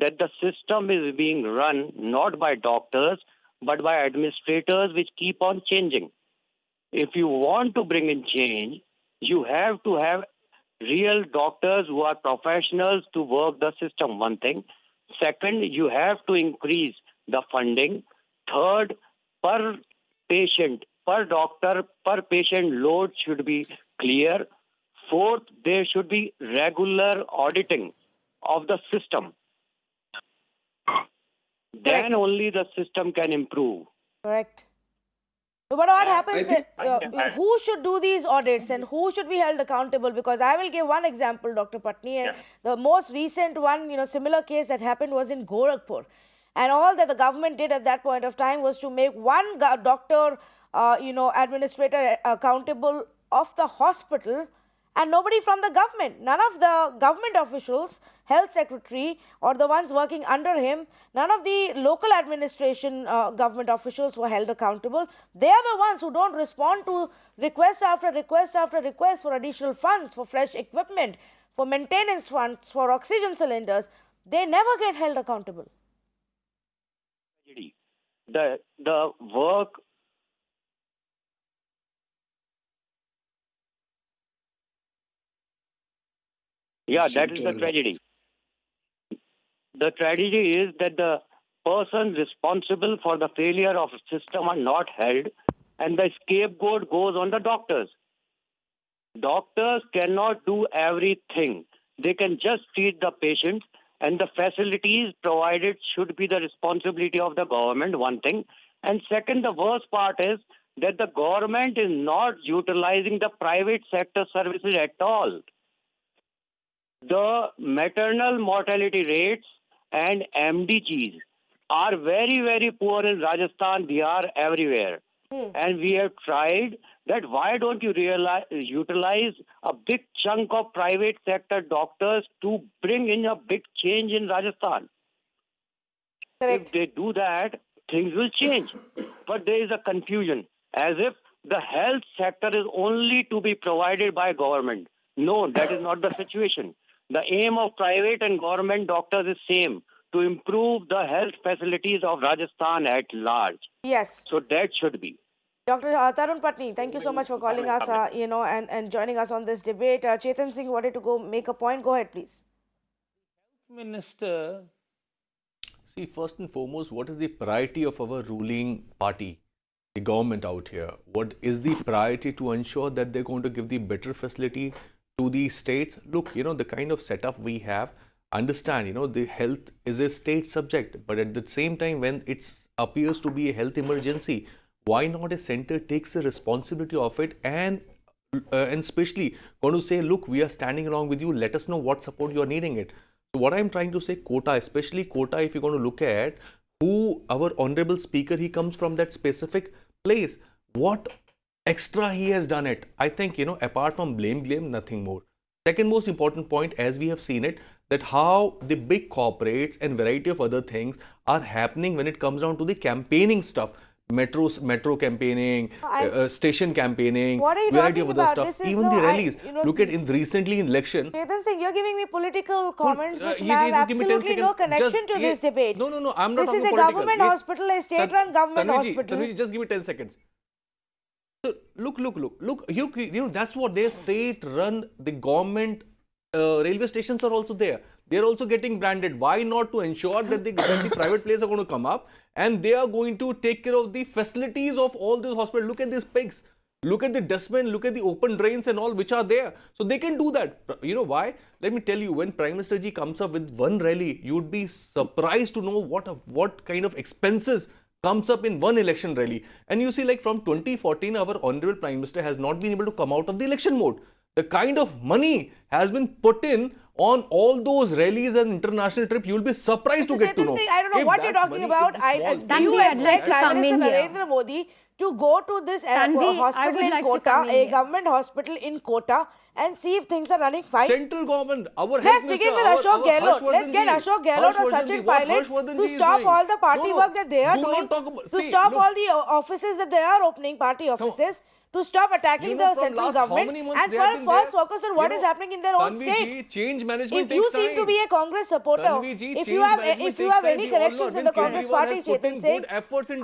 that the system is being run not by doctors, but by administrators which keep on changing. If you want to bring in change, you have to have real doctors who are professionals to work the system, one thing. Second, you have to increase the funding. Third, per patient, per doctor, per patient load should be clear. Fourth, there should be regular auditing of the system. Then only the system can improve. Correct. But what happens is, who should do these audits and who should be held accountable? Because I will give one example, Dr. Patni. The most recent one, similar case that happened was in Gorakhpur. And all that the government did at that point of time was to make one doctor, administrator accountable of the hospital, and nobody from the government. None of the government officials, health secretary or the ones working under him, none of the local administration government officials were held accountable. They are the ones who don't respond to request after request after request for additional funds, for fresh equipment, for maintenance funds, for oxygen cylinders. They never get held accountable. The work that is the tragedy. The tragedy is that the persons responsible for the failure of the system are not held, and the scapegoat goes on the doctors. Doctors cannot do everything. They can just treat the patients, and the facilities provided should be the responsibility of the government, one thing. And second, the worst part is that the government is not utilizing the private sector services at all. The maternal mortality rates and MDGs are very, very poor in Rajasthan, Bihar, everywhere. And we have tried that why don't you utilize a big chunk of private sector doctors to bring in a big change in Rajasthan. Correct. If they do that, things will change. But there is a confusion, as if the health sector is only to be provided by government. No, that is not the situation. The aim of private and government doctors is same, to improve the health facilities of Rajasthan at large. Yes. So that should be. Dr. Tarun Patni, thank you so much for calling us, and joining us on this debate. Chetan Singh wanted to go make a point. Go ahead, please. Minister. See, first and foremost, what is the priority of our ruling party, the government out here? What is the priority to ensure that they're going to give the better facility to the states, look, the kind of setup we have, understand, the health is a state subject, but at the same time, when it appears to be a health emergency, why not a center takes the responsibility of it and especially going to say, look, we are standing along with you, let us know what support you are needing it. So what I'm trying to say, Kota, especially Kota, if you're going to look at who our honorable speaker, he comes from that specific place, what extra he has done it. I think, apart from blame, nothing more. Second most important point, as we have seen it, that how the big corporates and variety of other things are happening when it comes down to the campaigning stuff. Metro campaigning, station campaigning, variety of other stuff, even the rallies. Look at recently in election. Chetan Singh, you're giving me political comments which have absolutely no connection to this debate. No, I'm not talking political. This is a government hospital, a state-run government hospital. Tanvi, just give me 10 seconds. So, look, that's what their state-run, the government railway stations are also there. They're also getting branded. Why not to ensure that the private players are going to come up and they are going to take care of the facilities of all these hospitals. Look at these pigs. Look at the dustbin. Look at the open drains and all which are there. So they can do that. You know why? Let me tell you, when Prime Minister Ji comes up with one rally, you'd be surprised to know what kind of expenses comes up in one election rally. And you see, like from 2014, our Honorable Prime Minister has not been able to come out of the election mode. The kind of money has been put in on all those rallies and international trips, you'll be surprised to get to know. I don't know what you're talking about. Do you expect Prime Minister Narendra Modi to go to this hospital in Kota, a government hospital in Kota, and see if things are running fine? Central government, our Let's begin with Ashok Gehlot. Let's get Ashok Gehlot or Sachin Pilot to stop all the party work that they are doing, to stop all the offices that they are opening, party offices, to stop attacking the central government and first focus on what is happening in their own state. Change management if you seem to be a Congress supporter, if you have any connections in the Congress party, Chetan Singh,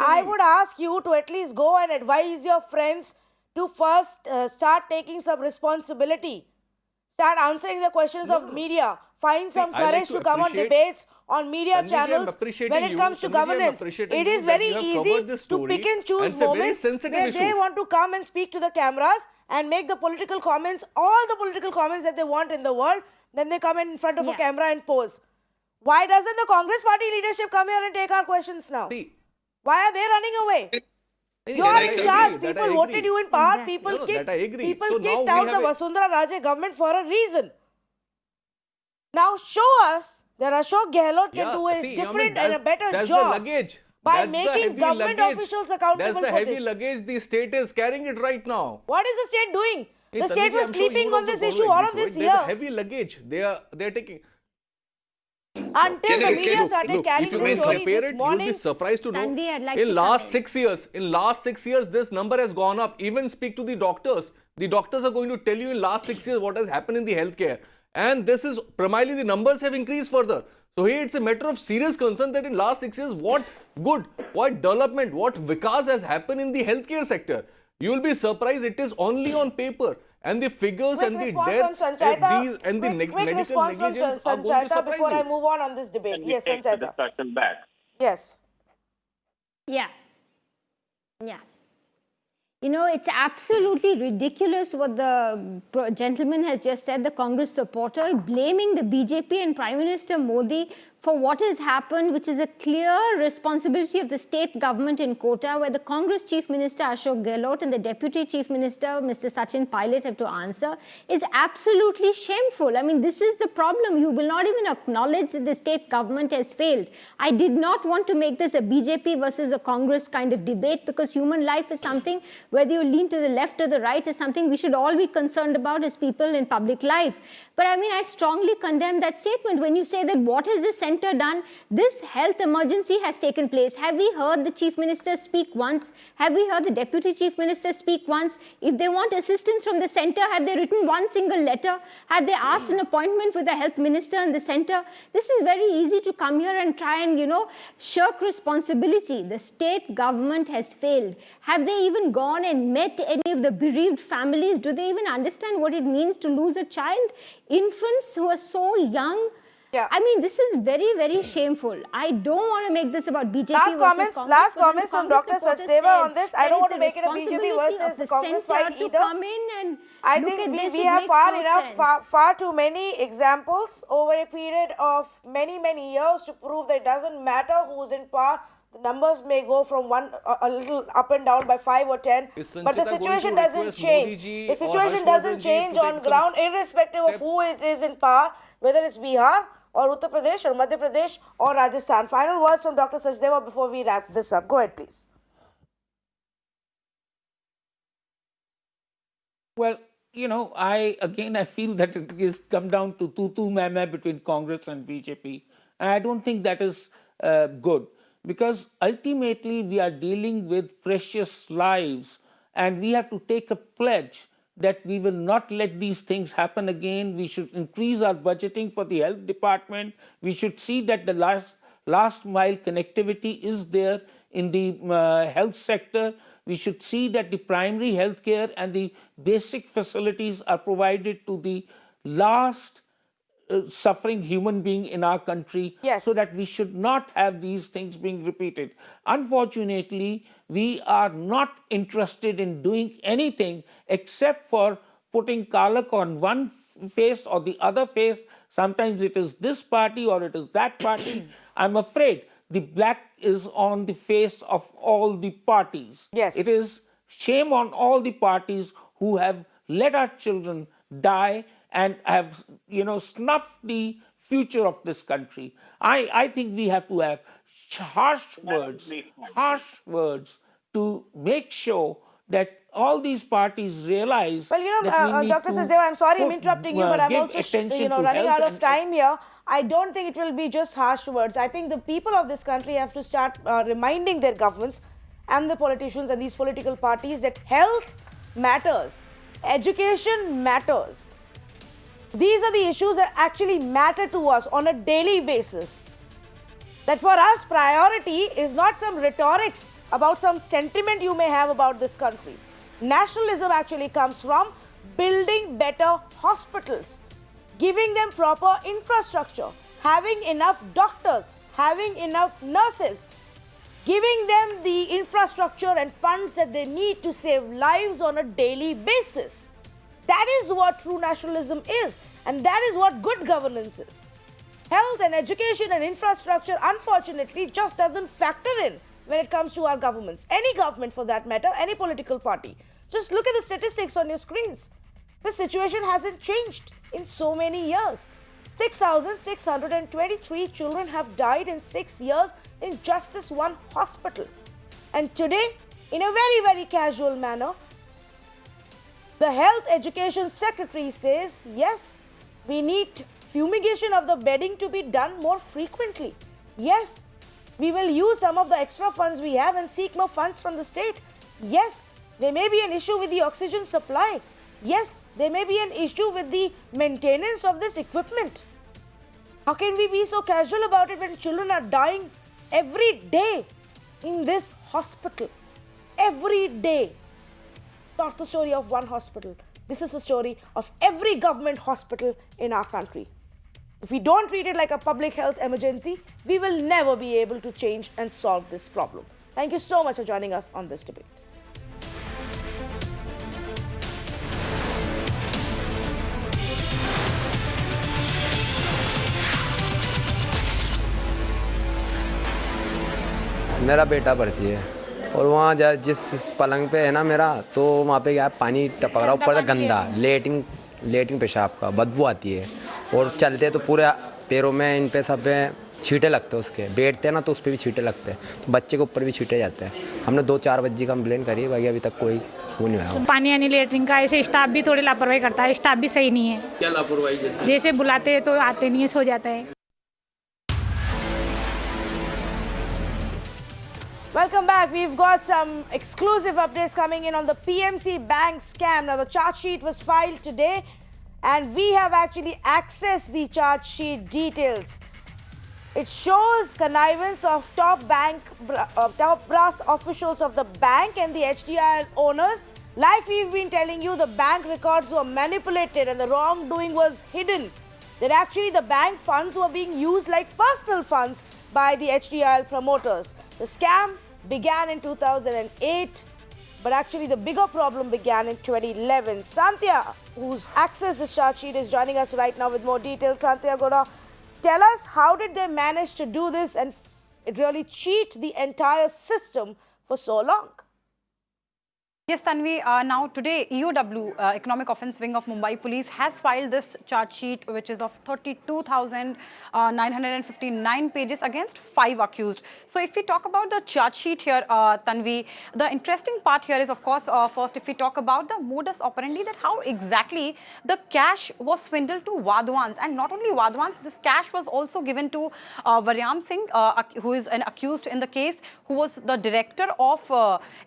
I would ask you to at least go and advise your friends to first start taking some responsibility. Start answering the questions of media. Find some courage to come on debates on media channels when it comes to governance. It is very easy to pick and choose moments where they want to come and speak to the cameras and make the political comments, all the political comments that they want in the world. Then they come in front of a camera and pose. Why doesn't the Congress party leadership come here and take our questions now? Why are they running away? You are in charge. People voted you in power. People kicked out the Vasundhara Raje government for a reason. Now show us that Ashok Gehlot can do a different and a better job by making government officials accountable for this. That's the heavy luggage the state is carrying it right now. What is the state doing? The state was sleeping on this issue all of this year. Heavy luggage they are taking. Until the media started carrying the story this morning. You'll be surprised to know, in last 6 years, this number has gone up. Even speak to the doctors. The doctors are going to tell you in last 6 years what has happened in the healthcare. And this is primarily the numbers have increased further. So here it's a matter of serious concern that in last 6 years, what development, what vikas has happened in the healthcare sector. You will be surprised it is only on paper. And the figures and the deaths and the medical negligence are going to surprise before you. I move on this debate. Yes, Sanchayta. Yes. Yeah. You know, it's absolutely ridiculous what the gentleman has just said, the Congress supporter, blaming the BJP and Prime Minister Modi for what has happened, which is a clear responsibility of the state government in Kota, where the Congress Chief Minister Ashok Gehlot and the Deputy Chief Minister Mr. Sachin Pilot have to answer, is absolutely shameful. I mean, this is the problem. You will not even acknowledge that the state government has failed. I did not want to make this a BJP versus a Congress kind of debate, because human life is something, whether you lean to the left or the right, is something we should all be concerned about as people in public life. But I mean, I strongly condemn that statement when you say that what has the center done? This health emergency has taken place. Have we heard the Chief Minister speak once? Have we heard the Deputy Chief Minister speak once? If they want assistance from the center, have they written one single letter? Have they asked an appointment with the health minister in the center? This is very easy to come here and try and, shirk responsibility. The state government has failed. Have they even gone and met any of the bereaved families? Do they even understand what it means to lose a child? Infants who are so young, Yeah. I mean, this is very, very shameful. I don't want to make this about BJP Last versus Congress. last comments from Dr. Congress Sachdeva supporters on this. said I don't want that to it's make it a the BJP responsibility versus of the Congress fight center to either. come in and I look think at this. we It have makes far no enough, sense. far too many examples over a period of many years to prove that it doesn't matter who's in power. The numbers may go from a little up and down by 5 or 10, but the situation doesn't change. The situation doesn't change on ground, irrespective of who it is in power, whether it's Bihar or Uttar Pradesh or Madhya Pradesh or Rajasthan. Final words from Dr. Sachdeva before we wrap this up. Go ahead, please. Well, I feel that it is come down to tu meh between Congress and BJP. And I don't think that is good, because ultimately we are dealing with precious lives, and we have to take a pledge that we will not let these things happen again. We should increase our budgeting for the health department. We should see that the last mile connectivity is there in the health sector. We should see that the primary health care and the basic facilities are provided to the last suffering human being in our country, so that we should not have these things being repeated. Unfortunately, we are not interested in doing anything except for putting kalak on one face or the other face. Sometimes it is this party or it is that party. I'm afraid the black is on the face of all the parties. Yes. It is shame on all the parties who have let our children die and have, snuffed the future of this country. I think we have to have harsh words to make sure that all these parties realize. Well, that we need Dr. to Sachdeva, I'm sorry I'm interrupting you, but I'm give also attention to running health out of time here. I don't think it will be just harsh words. I think the people of this country have to start reminding their governments and the politicians and these political parties that health matters, education matters. These are the issues that actually matter to us on a daily basis. That for us, priority is not some rhetorics about some sentiment you may have about this country. Nationalism actually comes from building better hospitals, giving them proper infrastructure, having enough doctors, having enough nurses, giving them the infrastructure and funds that they need to save lives on a daily basis. That is what true nationalism is, and that is what good governance is. Health and education and infrastructure, unfortunately, just doesn't factor in when it comes to our governments. Any government for that matter, any political party. Just look at the statistics on your screens. The situation hasn't changed in so many years. 6,623 children have died in 6 years in just this one hospital. And today, in a very casual manner, the Health Education Secretary says, yes, we need fumigation of the bedding to be done more frequently. Yes, we will use some of the extra funds we have and seek more funds from the state. Yes, there may be an issue with the oxygen supply. Yes, there may be an issue with the maintenance of this equipment. How can we be so casual about it when children are dying every day in this hospital? Every day. Not the story of one hospital. This is the story of every government hospital in our country. If we don't treat it like a public health emergency, we will never be able to change and solve this problem. Thank you so much for joining us on this debate. मेरा बेटा भर्ती है और वहाँ जिस पलंग पे है ना मेरा, तो वहाँ पे क्या है, पानी टपक रहा ऊपर से गंदा, लेटिंग पेशाब का बदबू आती है, और चलते तो पूरे पैरों में इन पे सब पे छींटे लगते हैं, उसके बैठते हैं ना तो उस पर भी छींटे लगते हैं, तो बच्चे के ऊपर भी छींटे जाते हैं। हमने 2-4 बजे कंप्लेन करी है, भाई अभी तक कोई वो नहीं आया। पानी यानी लेटरिन का ऐसे स्टाफ भी थोड़ी लापरवाही करता है, स्टाफ भी सही नहीं है। क्या लापरवाही? जैसे बुलाते हैं तो आते नहीं है, सो जाता है। Welcome back. We've got some exclusive updates coming in on the PMC Bank scam. Now, the charge sheet was filed today, and we have actually accessed the charge sheet details. It shows connivance of top brass officials of the bank and the HDI owners. Like we've been telling you, the bank records were manipulated and the wrongdoing was hidden that actually the bank funds were being used like personal funds by the HDIL promoters. The scam began in 2008, but actually the bigger problem began in 2011. Sandhya, who's accessed this charge sheet, is joining us right now with more details. Sandhya, Gora, tell us, how did they manage to do this and really cheat the entire system for so long? Yes, Tanvi, now today EOW, Economic Offence Wing of Mumbai Police, has filed this charge sheet, which is of 32,959 pages against 5 accused. So if we talk about the charge sheet here, Tanvi, the interesting part here is, of course, first if we talk about the modus operandi, that how exactly the cash was swindled to Wadhwans. And not only Wadhwans, this cash was also given to Varyam Singh, who is an accused in the case, who was the director of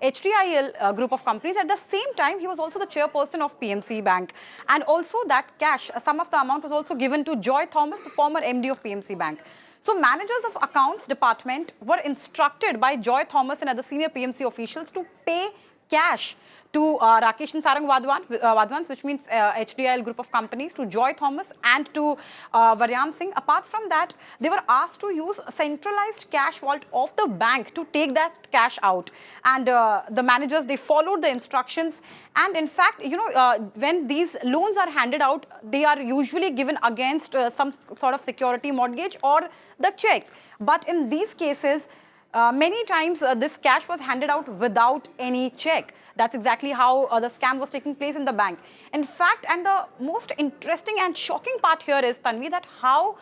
HDIL group of companies. At the same time, he was also the chairperson of PMC Bank. And also that cash, some of the amount was also given to Joy Thomas, the former MD of PMC Bank. So managers of accounts department were instructed by Joy Thomas and other senior PMC officials to pay cash to Rakesh and Sarang Wadhwans, which means HDIL group of companies, to Joy Thomas and to Varyam Singh. Apart from that, they were asked to use a centralized cash vault of the bank to take that cash out. And the managers, they followed the instructions. And in fact, you know, when these loans are handed out, they are usually given against some sort of security mortgage or the checks. But in these cases, many times this cash was handed out without any check. That's exactly how the scam was taking place in the bank. In fact, and the most interesting and shocking part here is, Tanvi, that how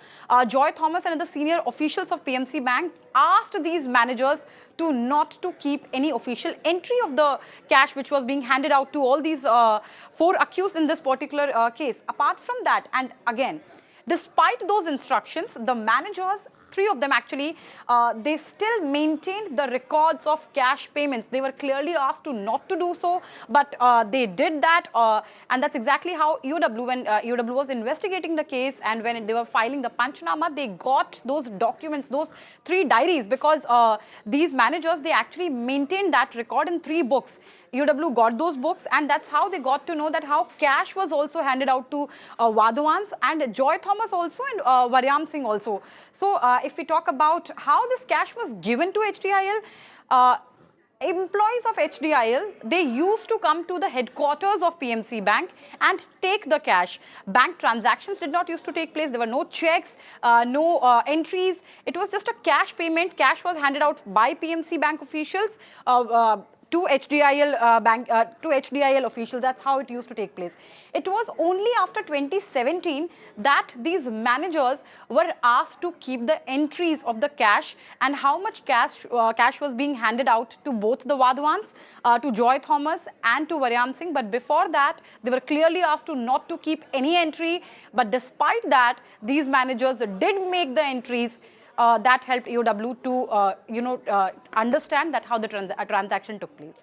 Joy Thomas and the senior officials of PMC Bank asked these managers to not to keep any official entry of the cash which was being handed out to all these 4 accused in this particular case. Apart from that, and again, despite those instructions, the managers, 3 of them actually, they still maintained the records of cash payments. They were clearly asked to not to do so, but they did that. And that's exactly how EOW, when EOW was investigating the case and when they were filing the Panchnama, they got those documents, those 3 diaries, because these managers, they actually maintained that record in 3 books. EOW got those books, and that's how they got to know that how cash was also handed out to Wadhwans and Joy Thomas also, and Varyam Singh also. So if we talk about how this cash was given to HDIL, employees of HDIL, they used to come to the headquarters of PMC Bank and take the cash. Bank transactions did not used to take place. There were no checks, no entries. It was just a cash payment. Cash was handed out by PMC Bank officials to HDIL to HDIL officials. That's how it used to take place. It was only after 2017 that these managers were asked to keep the entries of the cash and how much cash was being handed out to both the Wadhwans, to Joy Thomas and to Varyam Singh. But before that, they were clearly asked to not to keep any entry. But despite that, these managers did make the entries. That helped EOW to, understand that how the transaction took place.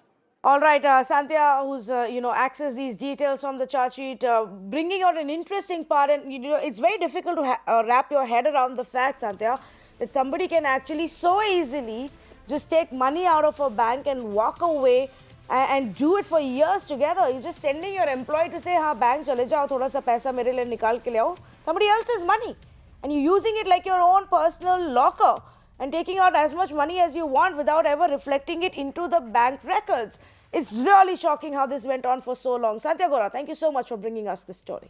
All right, Sandhya, who's, accessed these details from the charge sheet, bringing out an interesting part. And, it's very difficult to wrap your head around the fact, Sandhya, that somebody can actually so easily just take money out of a bank and walk away and do it for years together. You're just sending your employee to say, "Ha, bank chale jao, thoda sa paisa mere liye nikal ke le aao." Somebody else's money. And you're using it like your own personal locker and taking out as much money as you want without ever reflecting it into the bank records. It's really shocking how this went on for so long. Sandhya Gora, thank you so much for bringing us this story.